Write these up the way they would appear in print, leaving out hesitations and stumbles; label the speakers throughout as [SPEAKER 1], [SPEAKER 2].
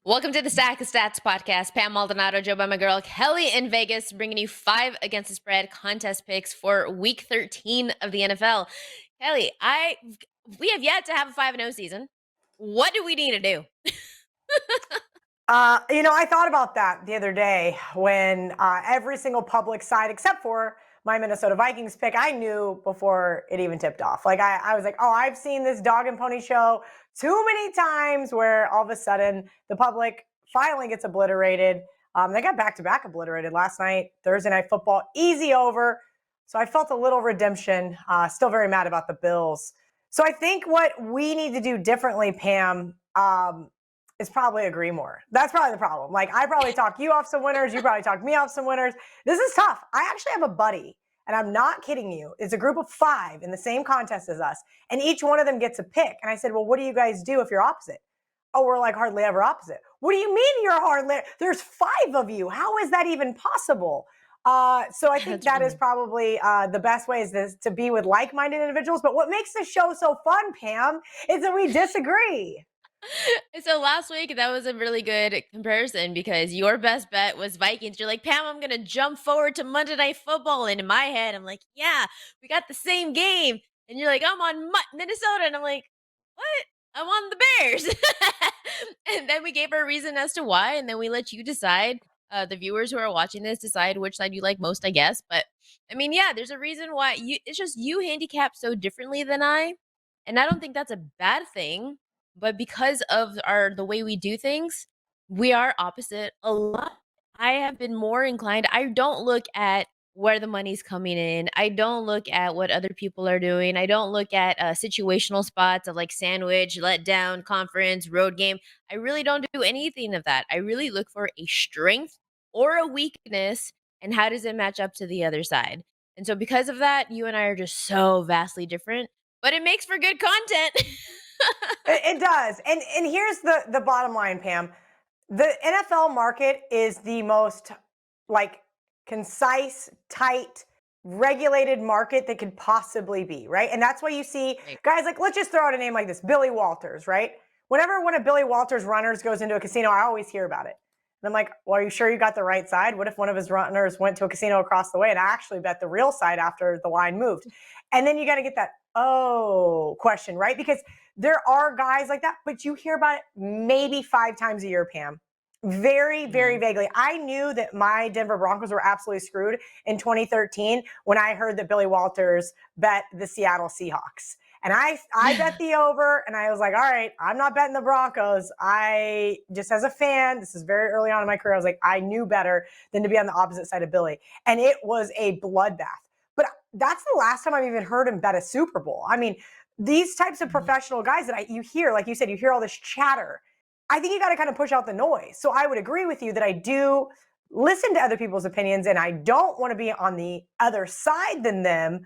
[SPEAKER 1] Welcome to the Stack of Stats podcast. Pam Maldonado, joined by my girl Kelly in Vegas, bringing you 5 against the spread contest picks for Week 13 of the NFL. Kelly, we have yet to have a 5-0 season. What do we need to do?
[SPEAKER 2] I thought about that the other day when every single public side, except for my Minnesota Vikings pick, I knew before it even tipped off. Like I was like, oh, I've seen this dog and pony show too many times where all of a sudden the public finally gets obliterated. They got back-to-back obliterated last night, Thursday Night Football, easy over. So I felt a little redemption. Still very mad about the Bills. So I think what we need to do differently, Pam, is probably agree more. That's probably the problem. Like, I probably talk you off some winners. You probably talk me off some winners. This is tough. I actually have a buddy, and I'm not kidding you. It's a group of 5 in the same contest as us, and each one of them gets a pick. And I said, well, what do you guys do if you're opposite? Oh, we're like hardly ever opposite. What do you mean you're hardly? There's 5 of you. How is that even possible? So I think that is probably the best way is to be with like-minded individuals. But what makes this show so fun, Pam, is that we disagree.
[SPEAKER 1] So last week, that was a really good comparison because your best bet was Vikings. You're like, Pam, I'm going to jump forward to Monday Night Football. And in my head, I'm like, yeah, we got the same game. And you're like, I'm on Minnesota. And I'm like, what? I'm on the Bears. And then we gave our reason as to why. And then we let you decide, the viewers who are watching this, decide which side you like most, I guess. But I mean, yeah, there's a reason why it's just you handicap so differently than I. And I don't think that's a bad thing, but because of the way we do things, we are opposite a lot. I have been more inclined. I don't look at where the money's coming in. I don't look at what other people are doing. I don't look at situational spots of like sandwich, letdown, conference, road game. I really don't do anything of that. I really look for a strength or a weakness and how does it match up to the other side. And so because of that, you and I are just so vastly different, but it makes for good content.
[SPEAKER 2] It does. And here's the bottom line, Pam. The NFL market is the most like concise, tight, regulated market that could possibly be, right? And that's why you see
[SPEAKER 1] Right.
[SPEAKER 2] guys like, let's just throw out a name like this, Billy Walters, right? Whenever one of Billy Walters' runners goes into a casino, I always hear about it. And I'm like, well, are you sure you got the right side? What if one of his runners went to a casino across the way and I actually bet the real side after the line moved? And then you got to get that, oh, question, right? Because there are guys like that, but you hear about it maybe 5 times a year, Pam. Very, very
[SPEAKER 1] Mhm.
[SPEAKER 2] vaguely. I knew that my Denver Broncos were absolutely screwed in 2013 when I heard that Billy Walters bet the Seattle Seahawks. And I bet the over, and I was like, all right, I'm not betting the Broncos. I just, as a fan, this is very early on in my career, I was like, I knew better than to be on the opposite side of Billy. And it was a bloodbath. But that's the last time I've even heard him bet a Super Bowl. I mean, these types of
[SPEAKER 1] Mhm.
[SPEAKER 2] professional guys that you hear, like you said, you hear all this chatter. I think you got to kind of push out the noise. So I would agree with you that I do listen to other people's opinions and I don't want to be on the other side than them,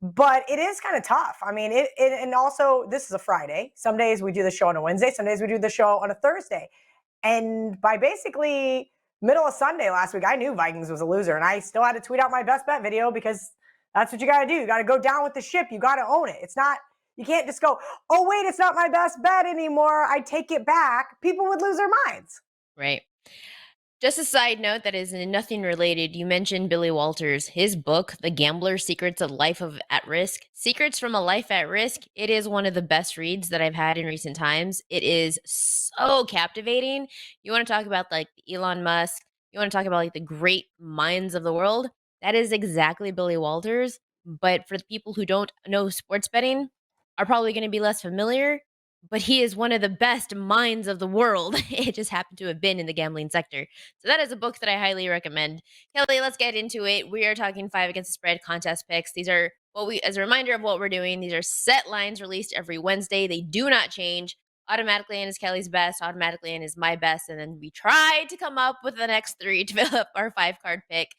[SPEAKER 2] but it is kind of tough. I mean, and also this is a Friday. Some days we do the show on a Wednesday, some days we do the show on a Thursday. And by basically middle of Sunday last week, I knew Vikings was a loser and I still had to tweet out my best bet video because that's what you got to do. You got to go down with the ship. You got to own it. It's not, you can't just go, oh, wait, it's not my best bet anymore. I take it back. People would lose their minds.
[SPEAKER 1] Right. Just a side note that is nothing related. You mentioned Billy Walters. His book, The Gambler's Secrets of Life of at Risk, Secrets from a Life at Risk. It is one of the best reads that I've had in recent times. It is so captivating. You want to talk about like Elon Musk, you want to talk about like the great minds of the world. That is exactly Billy Walters. But for the people who don't know sports betting, are probably going to be less familiar, but he is one of the best minds of the world. It just happened to have been in the gambling sector. So that is a book that I highly recommend. Kelly, let's get into it. We are talking 5 against the spread contest picks. These are what we, as a reminder of what we're doing, these are set lines released every Wednesday. They do not change. Automatically in is Kelly's best, automatically in is my best, and then we try to come up with the next 3 to fill up our 5 card pick.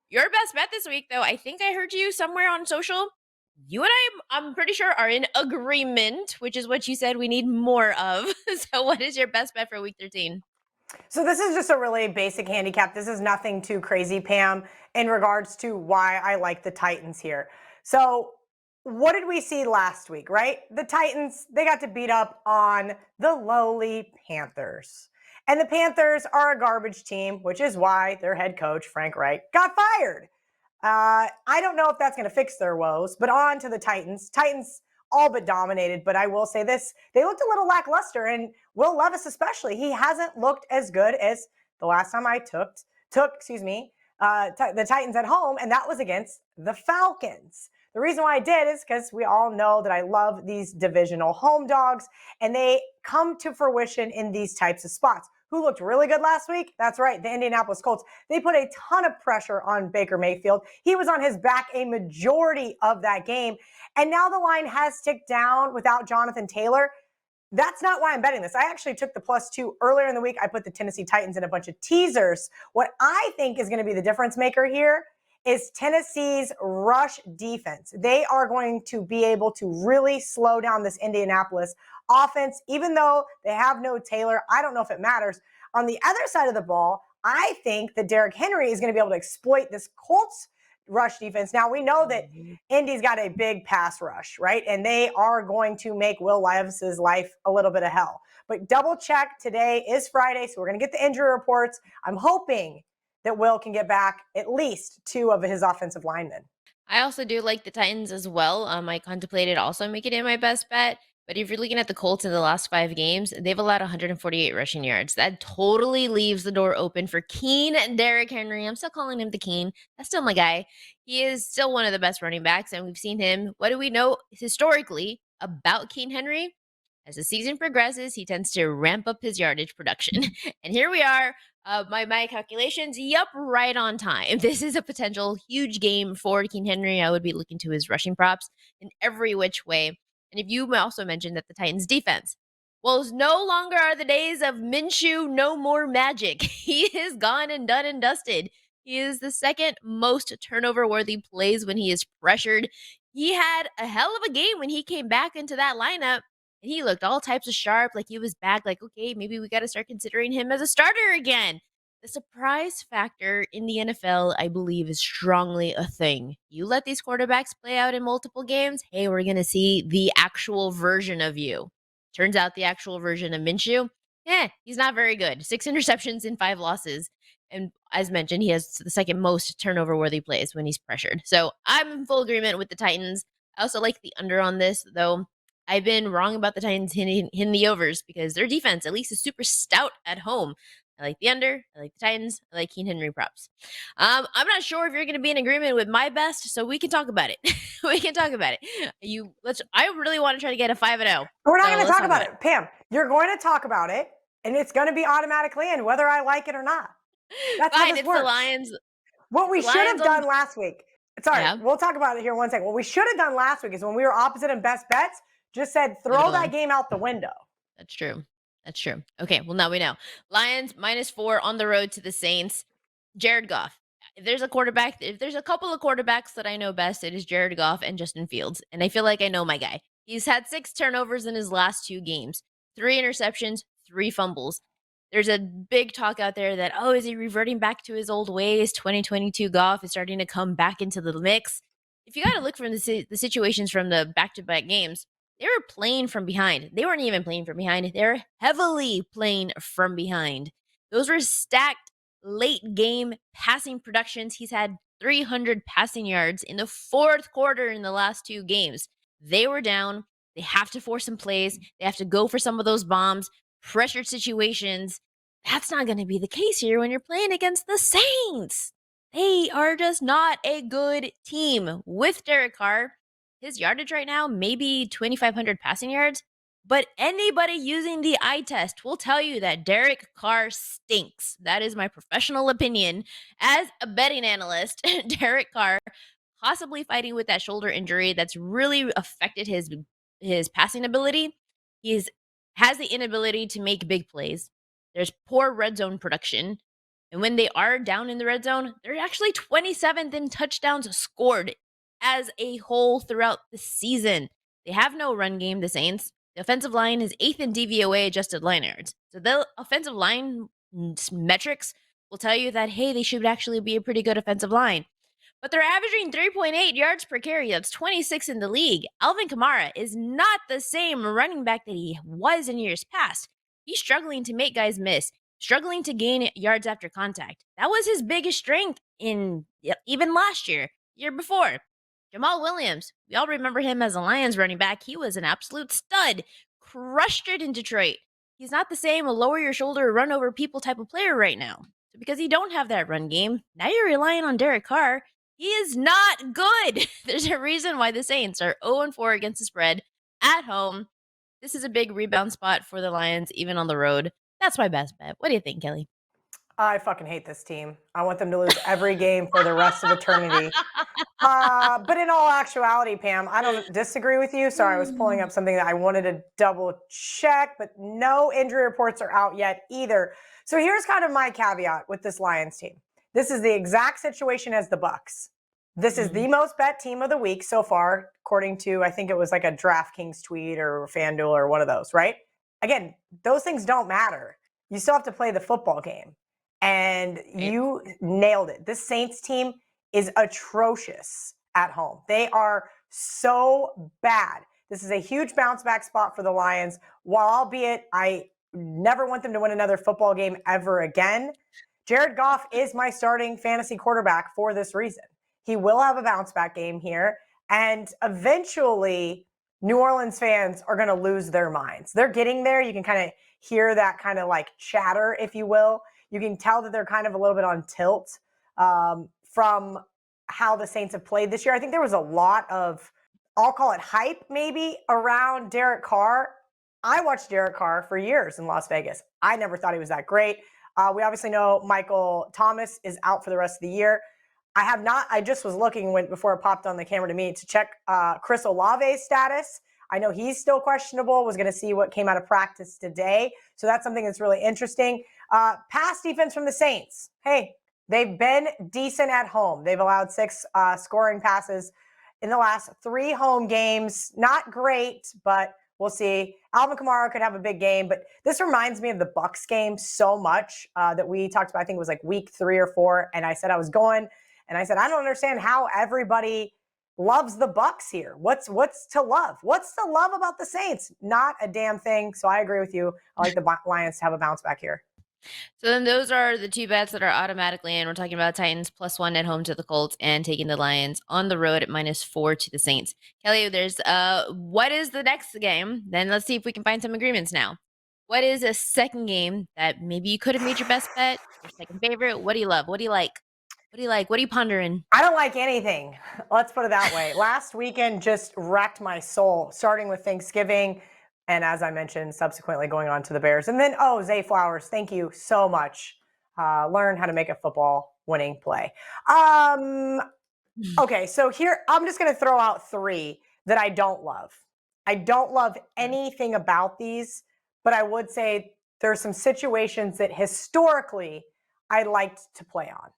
[SPEAKER 1] Your best bet this week, though, I think I heard you somewhere on social. You and I'm pretty sure, are in agreement, which is what you said we need more of. So, what is your best bet for week 13?
[SPEAKER 2] So this is just a really basic handicap. This is nothing too crazy, Pam, in regards to why I like the Titans here. So what did we see last week, right? The Titans, they got to beat up on the lowly Panthers. And the Panthers are a garbage team, which is why their head coach, Frank Reich, got fired. I don't know if that's going to fix their woes, but on to the Titans. Titans all but dominated, but I will say this. They looked a little lackluster, and Will Levis especially. He hasn't looked as good as the last time I took the Titans at home, and that was against the Falcons. The reason why I did is because we all know that I love these divisional home dogs, and they come to fruition in these types of spots. Who looked really good last week? That's right, the Indianapolis Colts. They put a ton of pressure on Baker Mayfield. He was on his back a majority of that game, and now the line has ticked down without Jonathan Taylor. That's not why I'm betting this. I actually took the +2 earlier in the week. I put the Tennessee Titans in a bunch of teasers. What I think is going to be the difference maker here is Tennessee's rush defense. They are going to be able to really slow down this Indianapolis offense, even though they have no Taylor. I don't know if it matters. On the other side of the ball, I think that Derrick Henry is going to be able to exploit this Colts rush defense. Now, we know that Indy's got a big pass rush, right? And they are going to make Will Levis's life a little bit of hell. But double check, today is Friday, so we're going to get the injury reports. I'm hoping that Will can get back at least 2 of his offensive linemen.
[SPEAKER 1] I also do like the Titans as well. I contemplated also making it my best bet. But if you're looking at the Colts in the last 5 games, they've allowed 148 rushing yards. That totally leaves the door open for Keen Derrick Henry. I'm still calling him the Keen. That's still my guy. He is still one of the best running backs, and we've seen him. What do we know historically about Keen Henry? As the season progresses, he tends to ramp up his yardage production. And here we are. My calculations, yup, right on time. This is a potential huge game for King Henry. I would be looking to his rushing props in every which way. And if you also mentioned that the Titans defense, well, no longer are the days of Minshew, no more magic. He is gone and done and dusted. He is the second most turnover worthy plays when he is pressured. He had a hell of a game when he came back into that lineup. And he looked all types of sharp, like he was back, like, okay, maybe we got to start considering him as a starter again. The surprise factor in the NFL, I believe, is strongly a thing. You let these quarterbacks play out in multiple games, hey, we're going to see the actual version of you. Turns out the actual version of Minshew, he's not very good. 6 interceptions in 5 losses. And as mentioned, he has the second most turnover worthy plays when he's pressured. So I'm in full agreement with the Titans. I also like the under on this, though. I've been wrong about the Titans hitting the overs because their defense, at least, is super stout at home. I like the under. I like the Titans. I like King Henry props. I'm not sure if you're going to be in agreement with my best, so we can talk about it. We can talk about it. I really want to try to get a 5-0.
[SPEAKER 2] We're not going to talk about it, Pam. You're going to talk about it, and it's going to be automatically in, whether I like it or not. That's
[SPEAKER 1] Fine,
[SPEAKER 2] how this
[SPEAKER 1] it's
[SPEAKER 2] works.
[SPEAKER 1] the Lions.
[SPEAKER 2] What we should have done last week. Sorry,
[SPEAKER 1] Yeah.
[SPEAKER 2] we'll talk about it here in 1 second. What we should have done last week is when we were opposite in best bets, just said throw that game out the window.
[SPEAKER 1] That's true. That's true. Okay, well, now we know. Lions -4 on the road to the Saints. Jared Goff. If there's a couple of quarterbacks that I know best, it is Jared Goff and Justin Fields. And I feel like I know my guy. He's had 6 turnovers in his last 2 games, 3 interceptions, 3 fumbles. There's a big talk out there that, oh, is he reverting back to his old ways? 2022 Goff is starting to come back into the mix. If you got to look from the situations from the back-to-back games, they were playing from behind. They weren't even playing from behind. They were heavily playing from behind. Those were stacked late game passing productions. He's had 300 passing yards in the 4th quarter in the last 2 games. They were down. They have to force some plays. They have to go for some of those bombs, pressured situations. That's not going to be the case here when you're playing against the Saints. They are just not a good team. With Derek Carr, his yardage right now, maybe 2,500 passing yards. But anybody using the eye test will tell you that Derek Carr stinks. That is my professional opinion. As a betting analyst, Derek Carr possibly fighting with that shoulder injury that's really affected his passing ability. Has the inability to make big plays. There's poor red zone production. And when they are down in the red zone, they're actually 27th in touchdowns scored as a whole throughout the season. They have no run game, the Saints. The offensive line is 8th in DVOA adjusted line yards. So the offensive line metrics will tell you that, hey, they should actually be a pretty good offensive line. but they're averaging 3.8 yards per carry. That's 26 in the league. Alvin Kamara is not the same running back that he was in years past. He's struggling to make guys miss, struggling to gain yards after contact. That was his biggest strength in even last year before. Jamal Williams, we all remember him as a Lions running back. He was an absolute stud, crushed it in Detroit. He's not the same a lower your shoulder, run over people type of player right now. So because you don't have that run game, now you're relying on Derek Carr. He is not good. There's a reason why the Saints are 0-4 against the spread at home. This is a big rebound spot for the Lions, even on the road. That's my best bet. What do you think, Kelly?
[SPEAKER 2] I fucking hate this team. I want them to lose every game for the rest of eternity. But in all actuality, Pam, I don't disagree with you. Sorry, I was pulling up something that I wanted to double check, but no injury reports are out yet either. So here's kind of my caveat with this Lions team. This is the exact situation as the Bucks. This is the most bet team of the week so far, according to, I think it was like a DraftKings tweet or FanDuel or one of those, right? Again, those things don't matter. You still have to play the football game. And you nailed it. This Saints team is atrocious at home. They are so bad. This is a huge bounce back spot for the Lions. While albeit I never want them to win another football game ever again, Jared Goff is my starting fantasy quarterback for this reason. He will have a bounce back game here. And eventually, New Orleans fans are going to lose their minds. They're getting there. You can kind of hear that kind of like chatter, if you will. You can tell that they're kind of a little bit on tilt from how the Saints have played this year. I think there was a lot of, I'll call it hype maybe, around Derek Carr. I watched Derek Carr for years in Las Vegas. I never thought he was that great. We obviously know Michael Thomas is out for the rest of the year. I just was looking before it popped on the camera to me to check Chris Olave's status. I know he's still questionable. Was going to see what came out of practice today. So that's something that's really interesting. Pass defense from the Saints. Hey, they've been decent at home. They've allowed 6 scoring passes in the last 3 home games. Not great, but we'll see. Alvin Kamara could have a big game, but this reminds me of the Bucks game so much that we talked about. I think it was like week 3 or 4, and I said I was going, and I said I don't understand how everybody loves the Bucks here. What's to love? What's to love about the Saints? Not a damn thing. So I agree with you. I like the Lions to have a bounce back here.
[SPEAKER 1] So then those are the 2 bets that are automatically in. We're talking about Titans +1 at home to the Colts and taking the Lions on the road at -4 to the Saints. Kelly, there's what is the next game? Then let's see if we can find some agreements now. What is a second game that maybe you could have made your best bet, your second favorite? What do you love? What do you like? What do you like? What are you pondering?
[SPEAKER 2] I don't like anything. Let's put it that way. Last weekend just wrecked my soul, starting with Thanksgiving. And as I mentioned, subsequently going on to the Bears. And then, Zay Flowers, thank you so much. Learn how to make a football winning play. Okay, so here, I'm just going to throw out 3 that I don't love. I don't love anything about these, but I would say there's some situations that historically I liked to play on.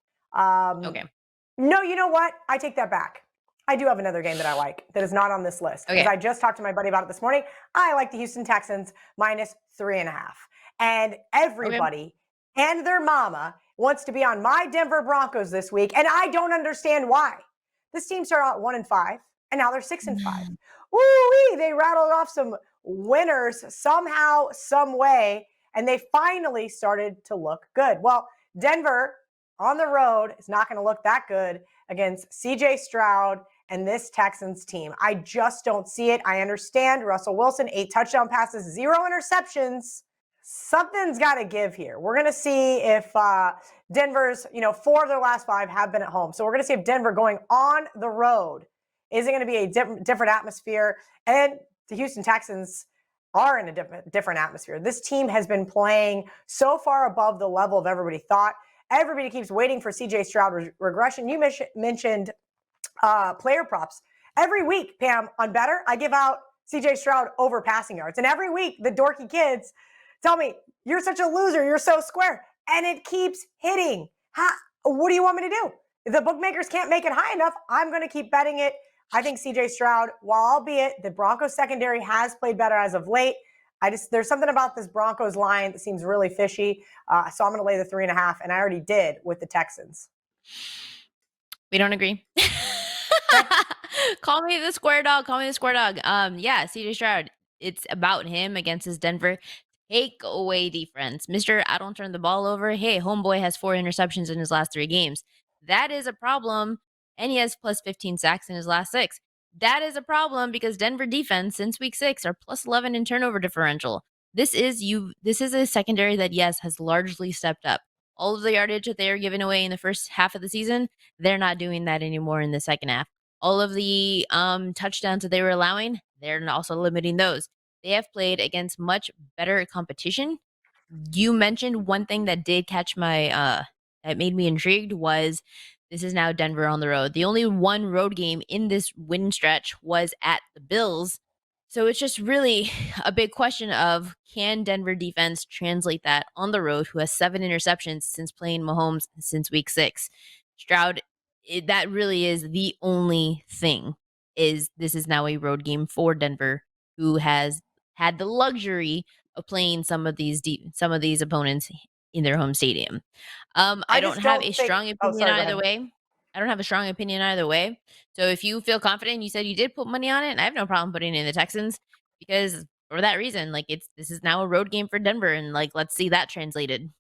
[SPEAKER 1] Okay.
[SPEAKER 2] No, you know what? I take that back. I do have another game that I like that is not on this list.
[SPEAKER 1] Okay.
[SPEAKER 2] Because I just talked to my buddy about it this morning. I like the Houston Texans -3.5. And everybody and their mama wants to be on my Denver Broncos this week. And I don't understand why. This team started out 1-5, and now they're 6-5. Woo-wee! They rattled off some winners somehow, some way, and they finally started to look good. Well, Denver on the road is not going to look that good against CJ Stroud and this Texans team. I just don't see it. I understand Russell Wilson, 8 touchdown passes, 0 interceptions. Something's got to give here. We're going to see if Denver's, 4 of their last 5 have been at home. So we're going to see if Denver going on the road is it going to be a different atmosphere. And the Houston Texans are in a different atmosphere. This team has been playing so far above the level of everybody thought. Everybody keeps waiting for CJ Stroud regression. You mentioned player props. Every week, Pam, on Better, I give out CJ Stroud over passing yards. And every week, the dorky kids tell me, you're such a loser. You're so square. And it keeps hitting. What do you want me to do? If the bookmakers can't make it high enough, I'm going to keep betting it. I think CJ Stroud, while albeit the Broncos secondary has played better as of late, there's something about this Broncos line that seems really fishy. So I'm going to lay the 3.5, and I already did with the Texans.
[SPEAKER 1] We don't agree.
[SPEAKER 2] Okay.
[SPEAKER 1] Call me the square dog. Call me the square dog. Yeah, CJ Stroud. It's about him against his Denver takeaway defense. Mr. I don't turn the ball over. Hey, homeboy has 4 interceptions in his last 3 games. That is a problem. And he has plus 15 sacks in his last 6. That is a problem because Denver defense since week 6 are plus 11 in turnover differential. This is a secondary that yes has largely stepped up. All of the yardage that they were giving away in the first half of the season, they're not doing that anymore in the second half. All of the touchdowns that they were allowing, they're also limiting those. They have played against much better competition. You mentioned one thing that did catch my that made me intrigued was this is now Denver on the road. The only one road game in this win stretch was at the Bills. So it's just really a big question of can Denver defense translate that on the road, who has 7 interceptions since playing Mahomes since week 6. Stroud, that really is the only thing, is this is now a road game for Denver, who has had the luxury of playing some of these opponents in their home stadium. I
[SPEAKER 2] I
[SPEAKER 1] don't
[SPEAKER 2] just
[SPEAKER 1] have
[SPEAKER 2] don't
[SPEAKER 1] a
[SPEAKER 2] think.
[SPEAKER 1] strong
[SPEAKER 2] Oh,
[SPEAKER 1] opinion
[SPEAKER 2] sorry. Go
[SPEAKER 1] either
[SPEAKER 2] ahead.
[SPEAKER 1] way. I don't have a strong opinion either way. So if you feel confident, you said you did put money on it, and I have no problem putting in the Texans because for that reason, like this is now a road game for Denver, and like let's see that translated.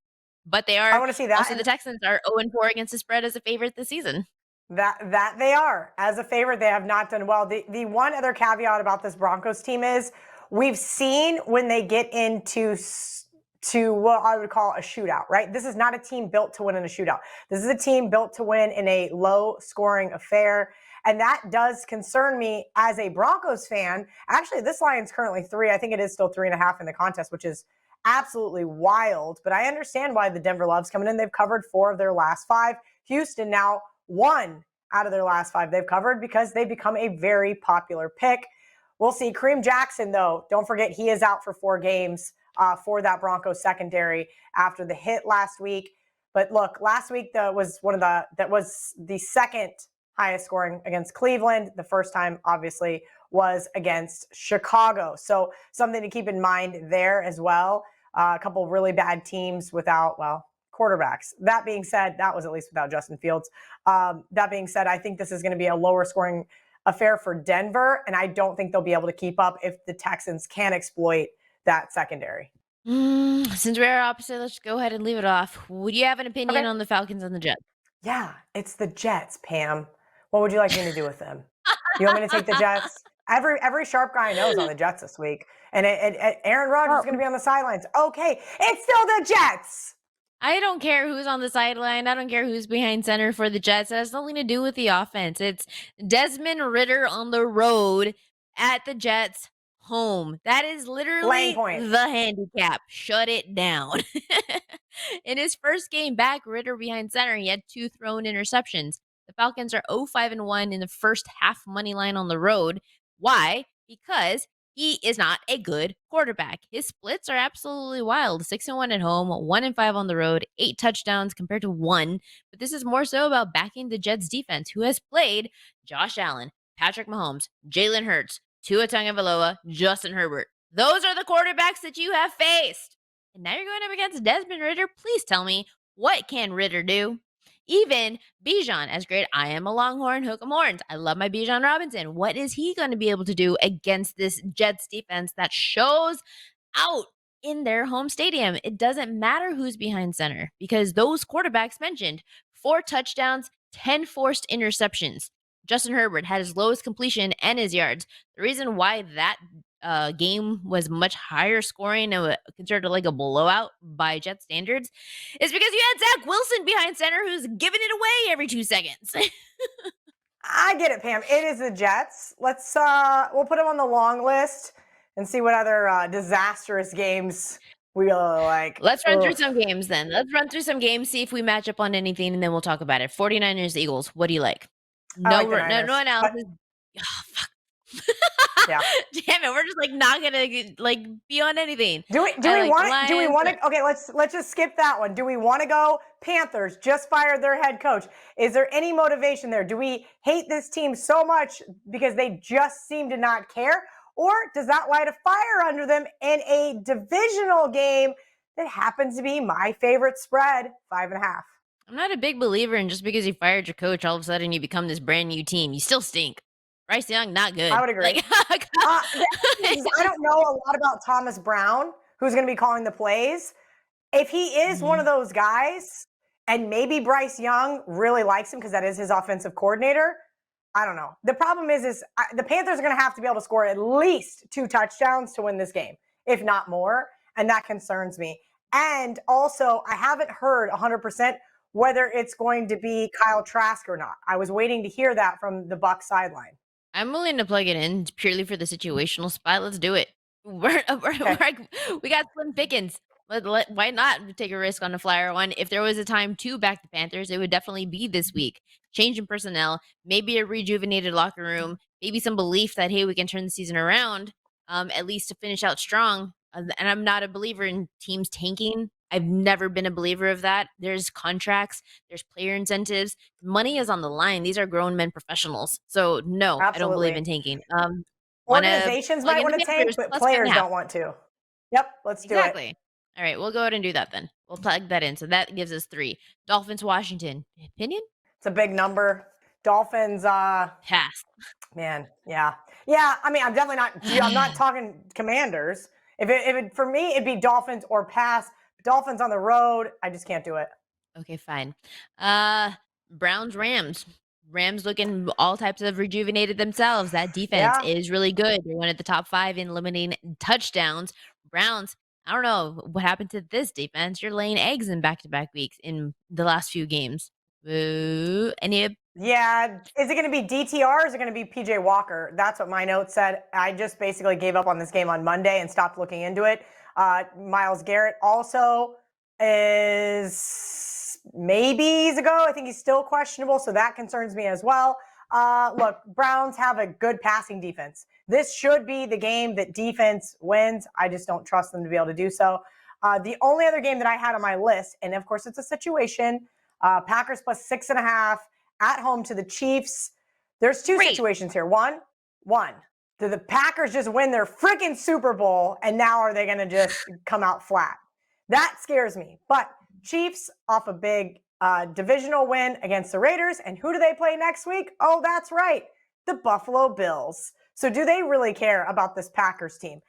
[SPEAKER 1] But they
[SPEAKER 2] I
[SPEAKER 1] are
[SPEAKER 2] want to see that,
[SPEAKER 1] also the
[SPEAKER 2] and
[SPEAKER 1] Texans are 0-4 against the spread as a favorite this season.
[SPEAKER 2] that they are as a favorite. They have not done well. The one other caveat about this Broncos team is we've seen when they get into to what I would call a shootout, right? This is not a team built to win in a shootout. This is a team built to win in a low scoring affair. And that does concern me as a Broncos fan. Actually, this line's currently 3. I think it is still 3.5 in the contest, which is absolutely wild. But I understand why the Denver Love's coming in. They've covered 4 of their last 5. Houston now 1 out of their last 5 they've covered because they've become a very popular pick. We'll see. Kareem Jackson, though, don't forget he is out for 4 games for that Broncos secondary after the hit last week. But look, last week that was the second highest scoring against Cleveland. The first time, obviously, was against Chicago. So something to keep in mind there as well. A couple of really bad teams without, well, quarterbacks. That being said, that was at least without Justin Fields. That being said, I think this is going to be a lower scoring affair for Denver, and I don't think they'll be able to keep up if the Texans can exploit that secondary.
[SPEAKER 1] Since we're opposite, let's go ahead and leave it off. Would you have an opinion
[SPEAKER 2] Okay.
[SPEAKER 1] on the Falcons and the Jets?
[SPEAKER 2] Yeah, it's the Jets, Pam. What would you like me to do with them? You want me to take the Jets? Every sharp guy I know is on the Jets this week, and Aaron Rodgers is
[SPEAKER 1] Well,
[SPEAKER 2] going to be on the sidelines. Okay, it's still the Jets.
[SPEAKER 1] I don't care who's on the sideline. I don't care who's behind center for the Jets. It has nothing to do with the offense. It's Desmond Ritter on the road at the Jets' home. That is
[SPEAKER 2] Laying
[SPEAKER 1] literally
[SPEAKER 2] point.
[SPEAKER 1] the handicap. Shut it down. In his first game back, Ritter behind center, he had 2 thrown interceptions. The Falcons are 0-5-1 in the first half money line on the road. Why? Because he is not a good quarterback. His splits are absolutely wild. 6-1 at home, 1-5 on the road, 8 touchdowns compared to 1. But this is more so about backing the Jets defense, who has played Josh Allen, Patrick Mahomes, Jalen Hurts, Tua Tagovailoa, Justin Herbert. Those are the quarterbacks that you have faced. And now you're going up against Desmond Ritter. Please tell me, what can Ritter do? Even Bijan, as great, I am a Longhorn, hook 'em horns. I love my Bijan Robinson. What is he going to be able to do against this Jets defense that shows out in their home stadium? It doesn't matter who's behind center because those quarterbacks mentioned 4 touchdowns, 10 forced interceptions. Justin Herbert had his lowest completion and his yards. The reason why that game was much higher scoring and considered like a blowout by Jet standards is because you had Zach Wilson behind center who's giving it away every 2 seconds.
[SPEAKER 2] I get it, Pam. It is the Jets. We'll put them on the long list and see what other disastrous games we really like.
[SPEAKER 1] Let's run through
[SPEAKER 2] Ugh.
[SPEAKER 1] some games then. Let's run through some games, see if we match up on anything, and then we'll talk about it. 49ers, Eagles. What do you like?
[SPEAKER 2] I like the
[SPEAKER 1] No
[SPEAKER 2] Niners, but
[SPEAKER 1] analysis. Oh, fuck.
[SPEAKER 2] yeah.
[SPEAKER 1] Damn it, we're just like not gonna like be on anything.
[SPEAKER 2] Do
[SPEAKER 1] I
[SPEAKER 2] we
[SPEAKER 1] like the
[SPEAKER 2] want it? Do we
[SPEAKER 1] Lions.
[SPEAKER 2] want to? Okay, let's just skip that one. Do we want to go Panthers? Just fired their head coach. Is there any motivation there? Do we hate this team so much because they just seem to not care, or does that light a fire under them in a divisional game that happens to be my favorite spread, 5.5?
[SPEAKER 1] I'm not a big believer in just because you fired your coach, all of a sudden you become this brand new team. You still stink. Bryce Young, not
[SPEAKER 2] I
[SPEAKER 1] good.
[SPEAKER 2] would agree.
[SPEAKER 1] Like,
[SPEAKER 2] The thing is I don't know a lot about Thomas Brown, who's going to be calling the plays. If he is one of
[SPEAKER 1] Mhm.
[SPEAKER 2] those guys, and maybe Bryce Young really likes him because that is his offensive coordinator, I don't know. The problem is the Panthers are going to have to be able to score at least 2 touchdowns to win this game, if not more, and that concerns me. And also, I haven't heard 100% whether it's going to be Kyle Trask or not. I was waiting to hear that from the Bucs sideline.
[SPEAKER 1] I'm willing to plug it in purely for the situational spot. Let's do it.
[SPEAKER 2] Okay.
[SPEAKER 1] We got slim pickings. Why not take a risk on the flyer one? If there was a time to back the Panthers, it would definitely be this week. Change in personnel, maybe a rejuvenated locker room, maybe some belief that, hey, we can turn the season around, at least to finish out strong. And I'm not a believer in teams tanking. I've never been a believer of that. There's contracts, there's player incentives, money is on the line. These are grown men professionals. So no, I don't believe in
[SPEAKER 2] Absolutely.
[SPEAKER 1] tanking. Wanna
[SPEAKER 2] Organizations
[SPEAKER 1] plug
[SPEAKER 2] might
[SPEAKER 1] in the
[SPEAKER 2] want to tank,
[SPEAKER 1] Panthers
[SPEAKER 2] but
[SPEAKER 1] plus five and
[SPEAKER 2] players
[SPEAKER 1] a half.
[SPEAKER 2] don't want to. Yep, let's do it.
[SPEAKER 1] Exactly. All right, we'll go ahead and do that then. We'll plug that in. So that gives us 3. Dolphins, Washington. Opinion?
[SPEAKER 2] It's a big number. Dolphins,
[SPEAKER 1] Pass.
[SPEAKER 2] man, yeah. Yeah, I mean, I'm not talking Commanders. If it for me, it'd be Dolphins or pass. Dolphins on the road, I just can't do it.
[SPEAKER 1] Okay, fine. Uh, Browns, Rams. Rams looking all types of rejuvenated themselves. That defense
[SPEAKER 2] Yeah.
[SPEAKER 1] is really good. They're one of the top 5 in limiting touchdowns. Browns, I don't know what happened to this defense. You're laying eggs in back-to-back weeks in the last few games. Boo. Any
[SPEAKER 2] Yeah. Is it going to be DTR or is it going to be PJ Walker? That's what my note said. I just basically gave up on this game on Monday and stopped looking into it. Miles Garrett also is maybe he's a go. I think he's still questionable, so that concerns me as well. Look, Browns have a good passing defense. This should be the game that defense wins. I just don't trust them to be able to do so. The only other game that I had on my list, and of course it's a situation, Packers plus 6.5 at home to the Chiefs. There's 2
[SPEAKER 1] great.
[SPEAKER 2] situations here. One, do the Packers just win their freaking Super Bowl and now are they going to just come out flat? That scares me. But Chiefs off a big divisional win against the Raiders. And who do they play next week? Oh, that's right. The Buffalo Bills. So do they really care about this Packers team?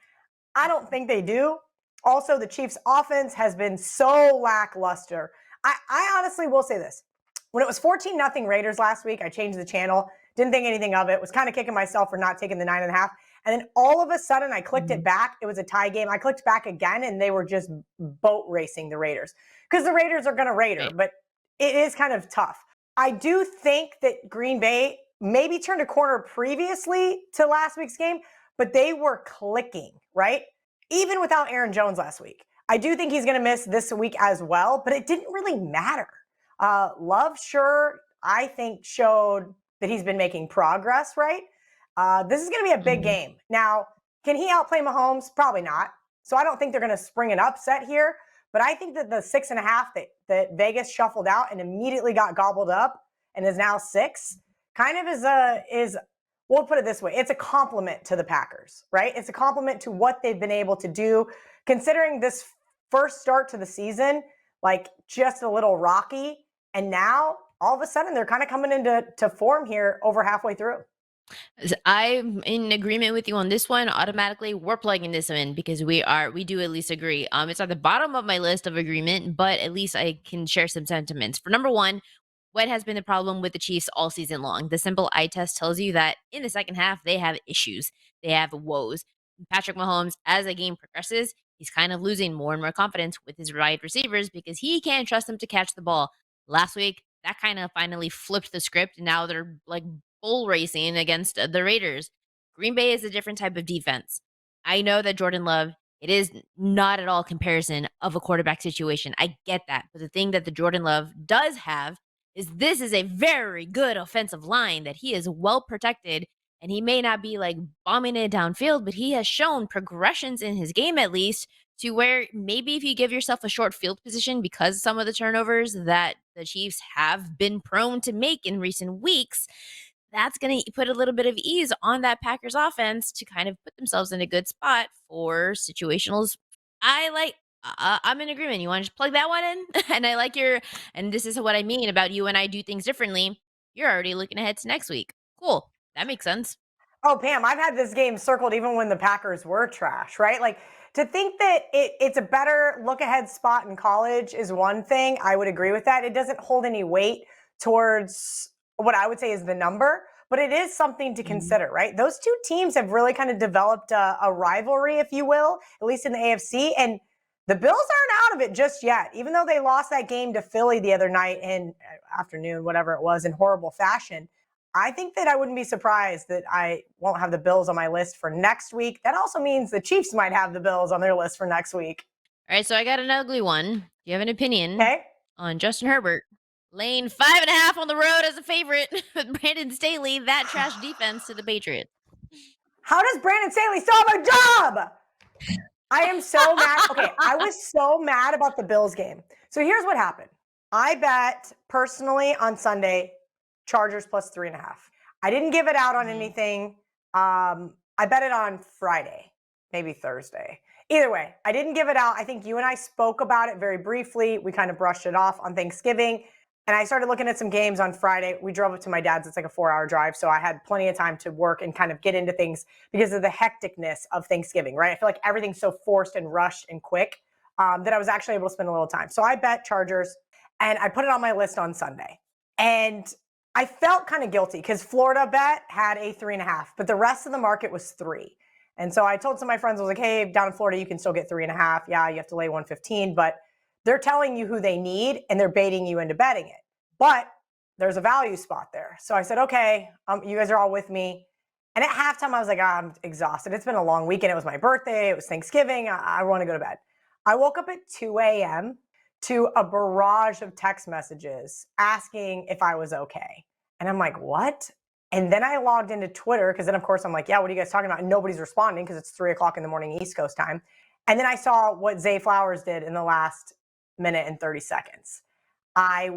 [SPEAKER 2] I don't think they do. Also, the Chiefs' offense has been so lackluster. I honestly will say this. When it was 14-0 Raiders last week, I changed the channel, didn't think anything of it, was kind of kicking myself for not taking the 9.5. And then all of a sudden, I clicked it back. It was a tie game. I clicked back again, and they were just boat racing the Raiders because the Raiders are going to Raider,
[SPEAKER 1] Right.
[SPEAKER 2] but it is kind of tough. I do think that Green Bay maybe turned a corner previously to last week's game, but they were clicking, right? Even without Aaron Jones last week. I do think he's going to miss this week as well, but it didn't really matter. Love, sure, I think showed that he's been making progress, right? This is going to be a big
[SPEAKER 1] Mhm.
[SPEAKER 2] game. Now, can he outplay Mahomes? Probably not. So I don't think they're going to spring an upset here. But I think that the 6.5 that Vegas shuffled out and immediately got gobbled up and is now 6 kind of is we'll put it this way, it's a compliment to the Packers, right? It's a compliment to what they've been able to do, considering this first start to the season, like just a little rocky. And now all of a sudden they're kind of coming into form here over halfway through.
[SPEAKER 1] I'm in agreement with you on this one. Automatically, we're plugging this in because we do at least agree. It's at the bottom of my list of agreement, but at least I can share some sentiments. For number one, what has been the problem with the Chiefs all season long? The simple eye test tells you that in the second half, they have issues. They have woes. Patrick Mahomes, as the game progresses, he's kind of losing more and more confidence with his wide receivers because he can't trust them to catch the ball. Last week, that kind of finally flipped the script. And now they're like bull racing against the Raiders. Green Bay is a different type of defense. I know that Jordan Love, it is not at all comparison of a quarterback situation. I get that. But the thing that the Jordan Love does have is this is a very good offensive line that he is well protected and he may not be like bombing it downfield, but he has shown progressions in his game at least to where maybe if you give yourself a short field position because some of the turnovers that the Chiefs have been prone to make in recent weeks, that's going to put a little bit of ease on that Packers offense to kind of put themselves in a good spot for situationals. I like I'm in agreement. You wanna just plug that one in? And I like and this is what I mean about you and I do things differently. You're already looking ahead to next week. Cool. That makes sense.
[SPEAKER 2] Oh, Pam, I've had this game circled even when the Packers were trash, right? Like to think that it's a better look ahead spot in college is one thing. I would agree with that. It doesn't hold any weight towards what I would say is the number, but it is something to
[SPEAKER 1] Mhm.
[SPEAKER 2] consider, right? Those two teams have really kind of developed a rivalry, if you will, at least in the AFC. And the Bills aren't out of it just yet, even though they lost that game to Philly the other night in afternoon, whatever it was, in horrible fashion. I think that I wouldn't be surprised that I won't have the Bills on my list for next week. That also means the Chiefs might have the Bills on their list for next week.
[SPEAKER 1] All right, so I got an ugly one. Do you have an opinion
[SPEAKER 2] Okay.
[SPEAKER 1] on Justin Herbert laying 5.5 on the road as a favorite with Brandon Staley, that trash defense to the Patriots?
[SPEAKER 2] How does Brandon Staley still have a job? I am so mad. Okay, I was so mad about the Bills game. So here's what happened. I bet personally on Sunday, Chargers plus 3.5. I didn't give it out on
[SPEAKER 1] Mhm.
[SPEAKER 2] anything. I bet it on Friday, maybe Thursday. Either way, I didn't give it out. I think you and I spoke about it very briefly. We kind of brushed it off on Thanksgiving. And I started looking at some games on Friday. We drove up to my dad's. It's like a 4-hour drive. So I had plenty of time to work and kind of get into things because of the hecticness of Thanksgiving, right? I feel like everything's so forced and rushed and quick that I was actually able to spend a little time. So I bet Chargers and I put it on my list on Sunday. And I felt kind of guilty because Florida bet had a 3.5, but the rest of the market was 3. And so I told some of my friends, I was like, hey, down in Florida, you can still get 3.5. Yeah, you have to lay 115, but they're telling you who they need and they're baiting you into betting it. But there's a value spot there. So I said, okay, you guys are all with me. And at halftime, I was like, I'm exhausted. It's been a long weekend. It was my birthday. It was Thanksgiving. I want to go to bed. I woke up at 2 a.m. to a barrage of text messages asking if I was okay. And I'm like, what? And then I logged into Twitter because then, of course, I'm like, yeah, what are you guys talking about? And nobody's responding because it's 3 o'clock in the morning East Coast time. And then I saw what Zay Flowers did in the last minute and 30 seconds. I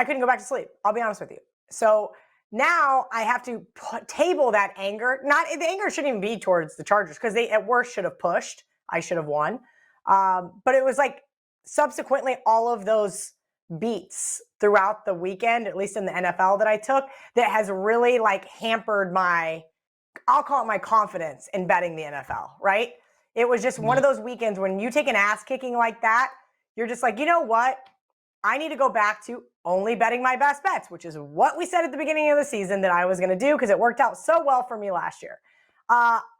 [SPEAKER 2] couldn't go back to sleep. I'll be honest with you. So now I have to table that anger. Not the anger shouldn't even be towards the Chargers because they at worst should have pushed. I should have won. But it was like subsequently all of those beats throughout the weekend, at least in the NFL that I took, that has really like hampered I'll call it my confidence in betting the NFL, right? It was just one
[SPEAKER 1] Mhm.
[SPEAKER 2] of those weekends when you take an ass kicking like that, you're just like, you know what? I need to go back to only betting my best bets, which is what we said at the beginning of the season that I was going to do because it worked out so well for me last year.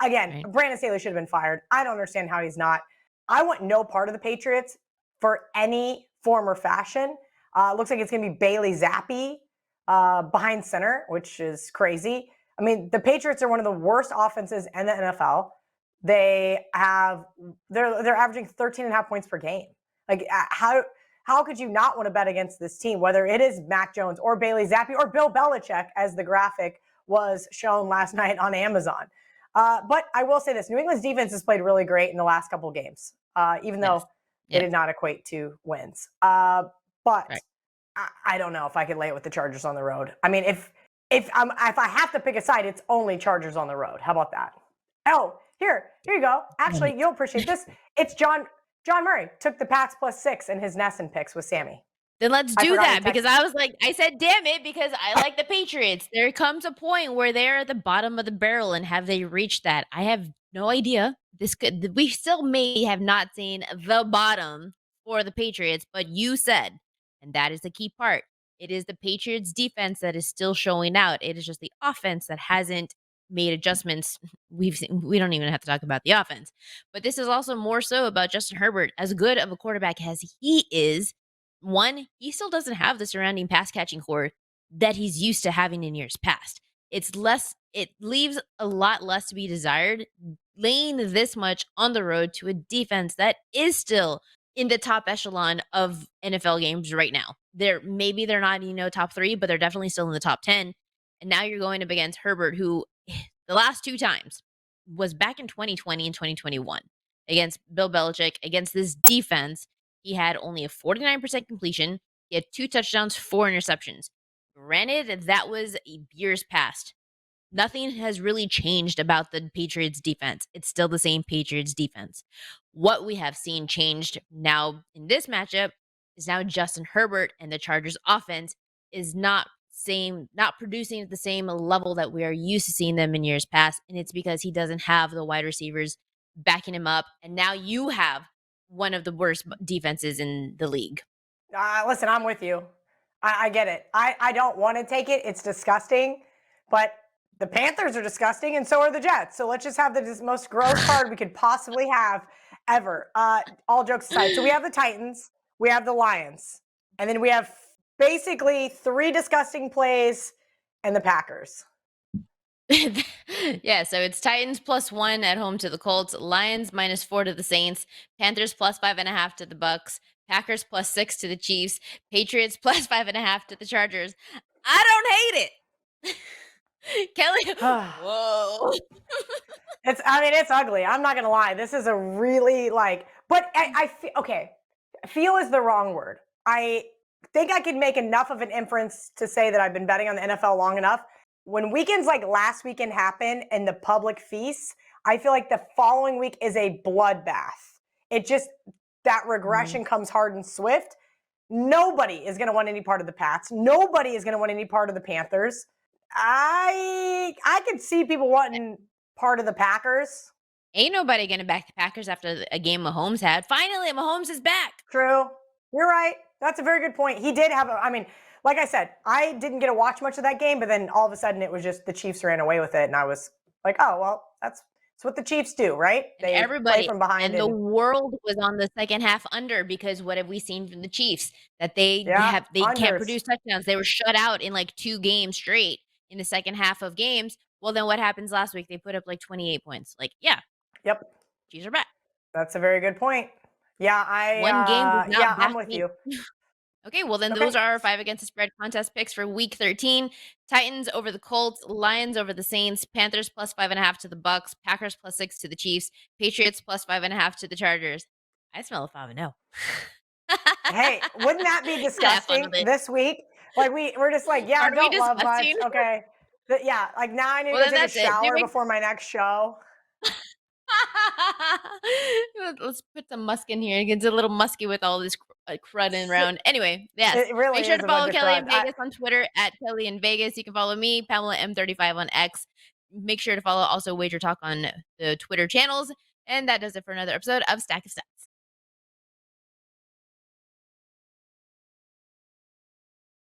[SPEAKER 2] Again,
[SPEAKER 1] Right.
[SPEAKER 2] Brandon Staley should have been fired. I don't understand how he's not. I want no part of the Patriots for any form or fashion. Looks like it's going to be Bailey Zappi behind center, which is crazy. I mean, the Patriots are one of the worst offenses in the NFL. They're averaging 13 and a half points per game. Like how could you not want to bet against this team, whether it is Mac Jones or Bailey Zappi or Bill Belichick, as the graphic was shown last night on Amazon? But I will say this: New England's defense has played really great in the last couple of games, even though
[SPEAKER 1] Yes.
[SPEAKER 2] they
[SPEAKER 1] Yes.
[SPEAKER 2] did not equate to wins. But
[SPEAKER 1] Right.
[SPEAKER 2] I don't know if I could lay it with the Chargers on the road. I mean, if I have to pick a side, it's only Chargers on the road. How about that? Oh, here you go. Actually,
[SPEAKER 1] Right.
[SPEAKER 2] you'll appreciate this. It's John Murray took the Pats plus 6 in his Nesson picks with Sammy.
[SPEAKER 1] Then let's
[SPEAKER 2] I
[SPEAKER 1] do
[SPEAKER 2] forgot he
[SPEAKER 1] that because
[SPEAKER 2] texted.
[SPEAKER 1] I was like, I said, damn it, because I like the Patriots. There comes a point where they're at the bottom of the barrel, and have they reached that? I have no idea. We still may have not seen the bottom for the Patriots, but you said, and that is the key part. It is the Patriots defense that is still showing out. It is just the offense that hasn't made adjustments. We don't even have to talk about the offense. But this is also more so about Justin Herbert. As good of a quarterback as he is, one, he still doesn't have the surrounding pass catching core that he's used to having in years past. It leaves a lot less to be desired, laying this much on the road to a defense that is still in the top echelon of NFL games right now. They're not, top 3, but they're definitely still in the top 10. And now you're going up against Herbert, who the last 2 times was back in 2020 and 2021 against Bill Belichick, against this defense. He had only a 49% completion. He had 2 touchdowns, 4 interceptions. Granted, that was years past. Nothing has really changed about the Patriots defense. It's still the same Patriots defense. What we have seen changed now in this matchup is now Justin Herbert and the Chargers offense is not producing at the same level that we are used to seeing them in years past, and it's because he doesn't have the wide receivers backing him up, and now you have one of the worst defenses in the league.
[SPEAKER 2] Listen, I'm with you. I get it. I don't want to take it. It's disgusting, but the Panthers are disgusting, and so are the Jets. So let's just have the most gross card we could possibly have ever. All jokes aside, so we have the Titans, we have the Lions, and then we have basically 3 disgusting plays and the Packers.
[SPEAKER 1] Yeah, so it's Titans +1 at home to the Colts, Lions -4 to the Saints, Panthers +5.5 to the Bucks, Packers +6 to the Chiefs, Patriots +5.5 to the Chargers. I don't hate it. Kelly, whoa.
[SPEAKER 2] It's ugly. I'm not gonna lie. This is a really but I feel okay. Feel is the wrong word. I think I could make enough of an inference to say that I've been betting on the NFL long enough. When weekends like last weekend happen and the public feasts, I feel like the following week is a bloodbath. It just that regression comes hard and swift. Nobody is going to want any part of the Pats. Nobody is going to want any part of the Panthers. I could see people wanting part of the Packers.
[SPEAKER 1] Ain't nobody gonna back the Packers after a game Mahomes had. Finally, Mahomes is back.
[SPEAKER 2] True. You're right. That's a very good point. He did have like I said, I didn't get to watch much of that game, but then all of a sudden it was just the Chiefs ran away with it, and I was like, oh well, that's what the Chiefs do, right?
[SPEAKER 1] And
[SPEAKER 2] They
[SPEAKER 1] everybody
[SPEAKER 2] play from behind
[SPEAKER 1] and the world was on the second half under because what have we seen from the Chiefs? That they can't
[SPEAKER 2] unders.
[SPEAKER 1] produce touchdowns. They were shut out in like 2 games straight in the second half of games. Well, then what happens last week? They put up like 28 points. Like, yeah,
[SPEAKER 2] Yep.
[SPEAKER 1] Chiefs are back.
[SPEAKER 2] That's a very good point. Yeah,
[SPEAKER 1] One game does not
[SPEAKER 2] I'm
[SPEAKER 1] back
[SPEAKER 2] with
[SPEAKER 1] me.
[SPEAKER 2] you.
[SPEAKER 1] Okay, well, then
[SPEAKER 2] Okay.
[SPEAKER 1] those are our 5 against the spread contest picks for week 13. Titans over the Colts, Lions over the Saints, Panthers +5.5 to the Bucks, Packers +6 to the Chiefs, Patriots +5.5 to the Chargers. I smell a 5-0.
[SPEAKER 2] Hey, wouldn't that be
[SPEAKER 1] Gotta have fun
[SPEAKER 2] disgusting
[SPEAKER 1] with it.
[SPEAKER 2] this week? Like we're just like, yeah,
[SPEAKER 1] Are
[SPEAKER 2] I
[SPEAKER 1] we
[SPEAKER 2] don't love much.
[SPEAKER 1] disgusting?
[SPEAKER 2] Okay. Yeah, like now I need to
[SPEAKER 1] Well,
[SPEAKER 2] go
[SPEAKER 1] then
[SPEAKER 2] take a
[SPEAKER 1] that's it. Do
[SPEAKER 2] shower
[SPEAKER 1] we
[SPEAKER 2] before my next show.
[SPEAKER 1] Let's put some musk in here. It gets a little musky with all this crud in around. Anyway, yes.
[SPEAKER 2] It really
[SPEAKER 1] Make sure
[SPEAKER 2] is
[SPEAKER 1] to
[SPEAKER 2] a bunch
[SPEAKER 1] follow
[SPEAKER 2] of
[SPEAKER 1] Kelly
[SPEAKER 2] crud.
[SPEAKER 1] in Vegas on Twitter at Kelly in Vegas. You can follow me, Pamela M35 on X. Make sure to follow also WagerTalk on the Twitter channels. And that does it for another episode of Stack of Stuff.